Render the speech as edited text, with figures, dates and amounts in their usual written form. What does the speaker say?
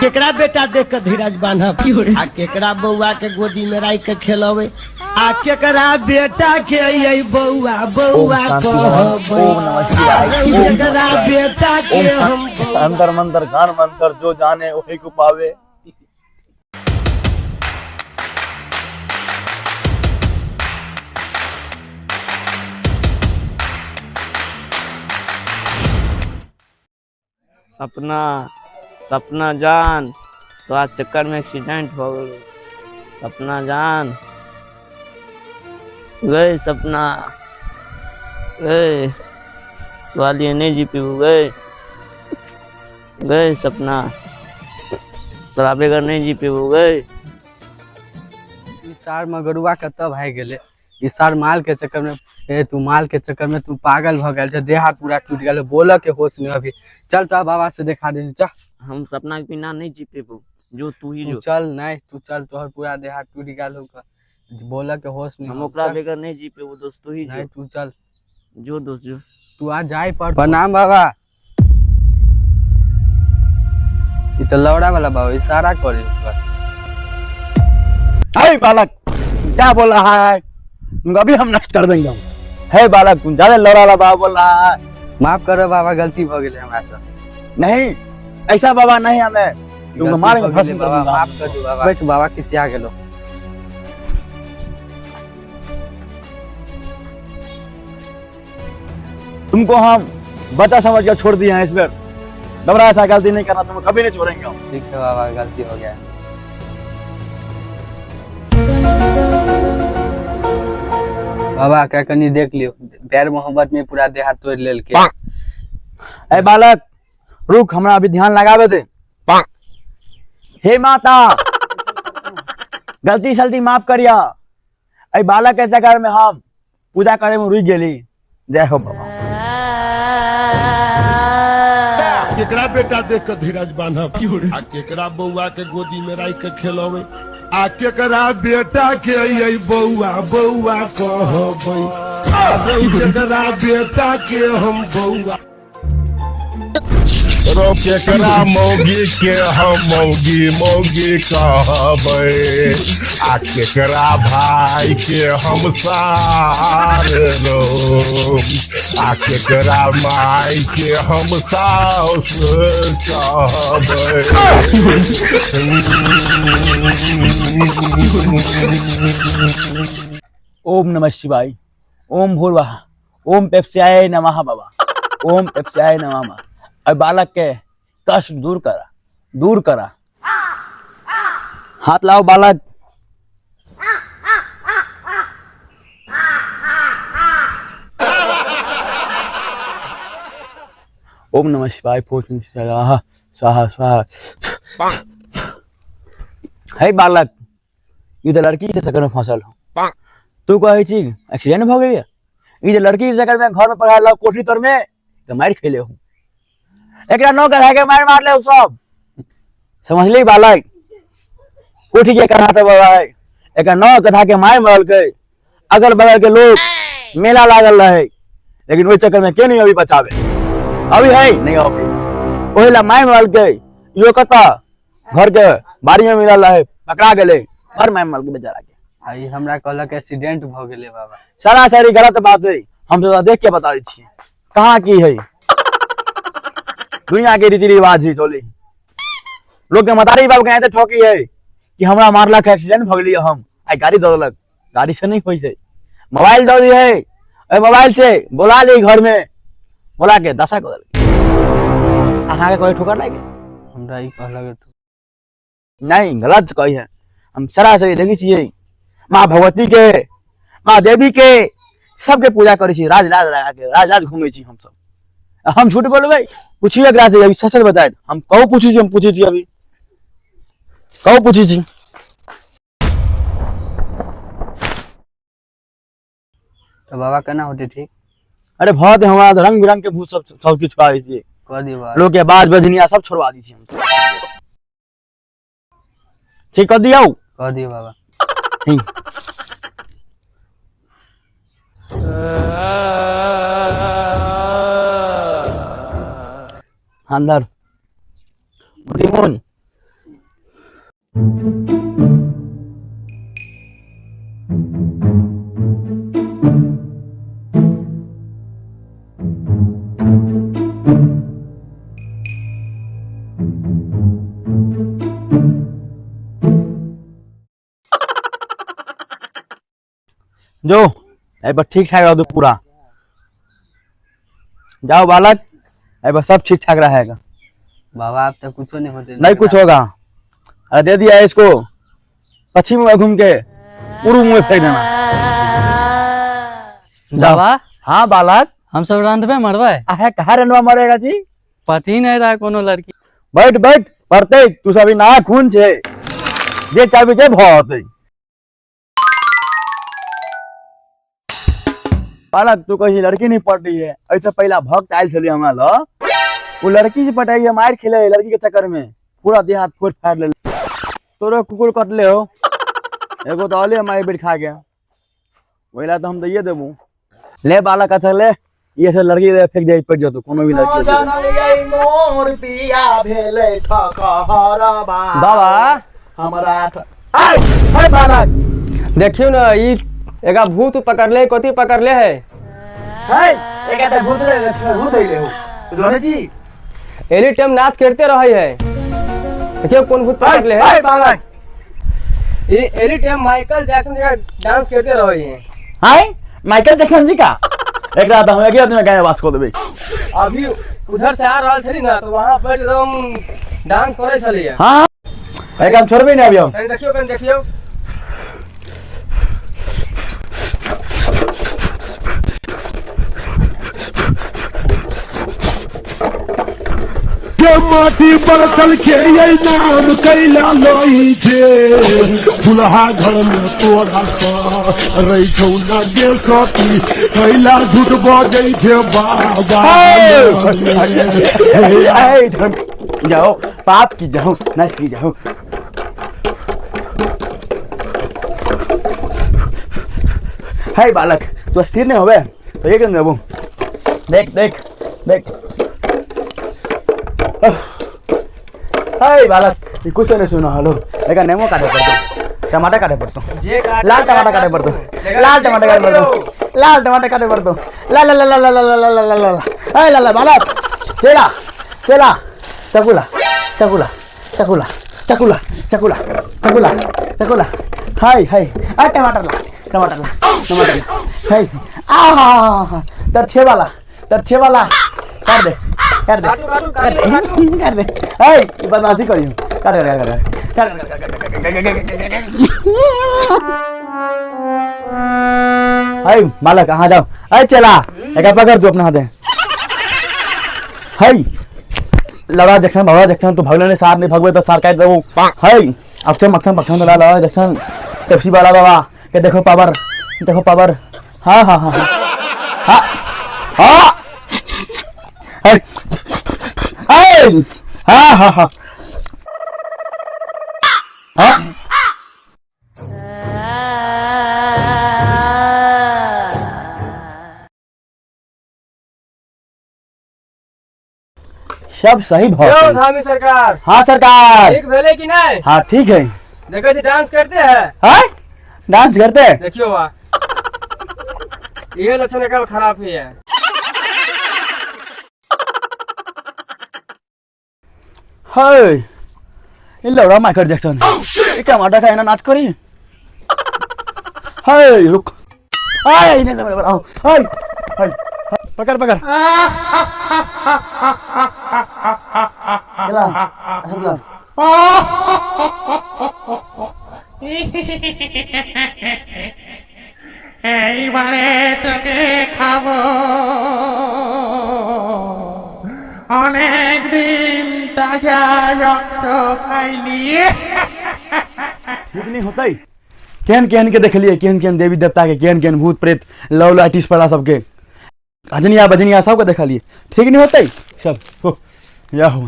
केकरा बेटा देख के धीरज बांधब आ केकरा बउआ के गोदी में राख के खेलवे आ केकरा बेटा के ये बउआ बउआ कहबै केकरा बेटा के हम अंतर मंतर गान मंतर जो जाने वही को पावे। सपना सपना जान तो आज चक्कर में एक्सीडेंट हो गई। सपना जान गए सपना गए तो वाली नहीं जी पी गए गए सपना तोरा बेगर नहीं जी पी गए। सार मगरुआ कत भाग गेले इस सार माल के चक्कर में तू माल के चक्कर में तू पागल भ गए देह हाथ पूरा टूट गए बोल के होश में अभी चल तो बाबा से देखा दे चल। हम सपना के बिना नहीं जी पेबू जो तू ही जो चल नहीं तू चल तोहर पूरा देह हाथ टूट गए बोल के होश नहीं हम ओकरा बेगर नहीं जी पेबू दोस्त तू ही नहीं तू चल जो दोस्त जो तू आज जाए पर प्रणाम बाबा। ये तो लौड़ा वाला बाबा इशारा करे अरे बालक क्या बोल रहा है तुमको अभी हम नष्ट कर देंगे। है बालक तुम ज्यादा लौड़ा वाला बाबा बोल रहा है। माफ करो बाबा गलती हो गई हमरा से। नहीं ऐसा बाबा नहीं हमें तुमको मारेंगे भस्म कर बाबा दूंगा। माफ कर दो बाबा बैठ बाबा किसी आ गेलो। तुमको हम बच्चा समझ कर छोड़ दिए हैं इस बार दोबारा ऐसा गलती नहीं करना तुमको कभी नहीं छोड़ेंगे हम। ठीक है बाबा गलती हो गया। बाबा क्या कनी देख लियो प्यार मोहब्बत में पूरा देह हाथ तोड़ लेल के। ए बालक रुक हमरा अभी ध्यान लगावे दे। हे माता गलती सलती माफ करिया। ए बालक के चक्कर में हम पूजा करे में रुक गेली। जय हो बाबा। केकरा बेटा देख के धीरज बांधब आ केकरा बउआ के गोदी में राख के खेलवे आ केकरा बेटा के ये बउआ बउआ कहबै केकरा बेटा के हम बउआ केकरा मौगी के हम मौगी मौगी कहबै आ केकरा भाई के हम सार रो आ केकरा माई के हम सास कहबै। ओम नमः शिवाय ओम भूर्वः ओम पेप्स्याय नमः बाबा ओम पेप्स्याय नमः। अब बालक के कष्ट दूर करा हाथ लाओ बालक। ओम नमः शिवाय स्वाहा स्वाहा स्वाहा। है बालक ये तो लड़की के चक्कर में फंसल हो तू कहे छी एक्सीडेंट भ गई ये जो लड़की के चक्कर में घर में पढ़ा कोठरी तर में तो मार खेले हूँ एक नौ कथा के मार ले सब समझ ली बालक कोठी के कहा था बाबा एक नौ कथा के मार मरल के अगल बगल के लोग मेला लागल रहे लेकिन वही चक्कर में के नहीं अभी बचावे अभी है नहीं अभी वही ला मार मरल के यो कता घर के बाड़ी में मिलल रहे पकड़ा गए और मार मरल के बेचारा के आई हमरा कहलक एक्सीडेंट भ गेले बाबा। सारा सारी गलत बात है हम तो देख के बता दी छी कहाँ की है दुनिया के रीति रिवाज ही चोली लोग के मतारी बाबू के ठोकी है कि हमरा मारलक एक्सीडेंट भ गेली हम आई गाड़ी दौड़लक गाड़ी से नहीं होई है मोबाइल दो दी है ए मोबाइल से बुला ली घर में बोला के दशा कर आहा के कोई ठोकर लागे हमरा ई कहलक नहीं गलत कही है हम सरासरी देखी छिए माँ भगवती के माँ देवी के सबके पूजा करे छी राज लगा के राज घूमे छी हम सब हम झूठ बोलबे पूछिए एकरा से अभी सच बताए हम कहू पूछी छी हम पूछी छी अभी कहू पूछी छी तो बाबा केना होते ठीक। अरे बहुत हमारा तो रंग बिरंग के भूत सब कुछ छुपा दी कह दी बाबा लोग के बाज बजनिया सब छोड़वा दी हम ठीक कर दिया कह दी बाबा ठीक अंदर मुन जो एक बार ठीक ठाक रहो तो पूरा जाओ बालक, एक बार सब ठीक ठाक रहेगा। बाबा अब तक कुछ नहीं होते। नहीं कुछ होगा। अरे दे दिया है इसको, पश्चिम में घूम के पूर्व में फेंक देना। बाबा हाँ बालक, हम सब रंधवे मरवा आहे कहा रनवा मरेगा जी। पति नहीं रहा कोनो लड़की। बैठ बैठ पढ़ते तू सभी ना खून छे जे चाबी जे भौते। बालक तू कहीं लड़की नहीं पट रही है, ऐसे पहला भक्त आयल चली हमारा वो लड़की से पटाई है, मार खेले लड़की के चक्कर में पूरा देह हाथ फोड़ फाड़ ले। तोरे कुकुर कट ले हो एगो तो अले हमारे बेट खा गया, वही तो हम दे देबू। ले बालक अच्छा ले, ये सब लड़की दे फेंक दे पेट जो तो कोनो भी लड़की। बाबा हमारा बालक देखियो ना ई एका भूत पकड़ ले, कथी पकड़ ले है भूत जी एनी टाइम नाच करते रहे है। देखियो कौन भूत पकड़ ले है। बालक ये एनी टाइम माइकल जैक्सन जगह डांस करते रहे हैं। हाय माइकल जैक्सन जी का एक रात हम एक रात में गाय वास को देबे। अभी उधर से आ रहल छली ना तो वहां पर एकदम डांस करे छली है। हां एक हम छोड़बे नहीं अभी हम। कन देखियो माटी बरतल के ये नाम कैला लोई छे फुलहा घर में तोरा सा रही छौ लगे सती कैला झूठ बजै छे बाबा। जाओ पाप की जाओ नाच की जाओ। हाय बालक तू स्थिर नहीं होवे तो ये कर देबो। देख देख देख हाय बालक ये कुछ नहीं सुना। हेलो लेकिन नेमो काटे पड़तो, टमाटर काटे पड़तो, लाल टमाटर काटे पड़तो, लाल टमाटर काटे पड़तो, लाल टमाटर काटे पड़तो, ला ला ला ला ला ला ला ला ला ला हाय ला ला बालक चला चला चकुला चकुला चकुला चकुला चकुला चकुला चकुला हाय हाय आ टमाटर ला टमाटर ला टमाटर ला हाय आ तरछे वाला कर दे कर दे कर दे। हाय बदमाशी करियो कर हाय बालक कहाँ जाओ। अरे चला एक पकड़ तू अपना हाथ। हाय लड़ा जक्सन भगवा जक्सन तू भगले ने साथ नहीं भगवे तो सार काट देबो। हाय अक्षम अक्षम पक्षम लड़ा जक्सन पेप्सी वाला बाबा के देखो पावर। हाँ हाँ हाँ हाँ हाँ हाँ हाँ हाँ हाँ सब सही भाव। धामी सरकार हाँ सरकार ठीक भेले कि नहीं। हाँ ठीक है। देखो जी डांस करते हैं। हाँ डांस करते हैं देखियो वाह ये लक्षण कल खराब ही है। हाय ये लड़ा माइकल जैक्सन ये टमाटर खाए ना नाच करी। हाय रुक हाय इन्हें समझ में आओ। हाय हाय पकड़ चला चला এইবারে তোকে খাবো অনেক দিন তাজা রক্ত খাইলি। ठीक नहीं होता ही केहन केहन के देख लिए केहन देवी देवता के केहन भूत प्रेत लव लाइटिस पड़ा सबके अजनिया बजनिया सबके देखा लिए ठीक नहीं होता ही सब हो या हो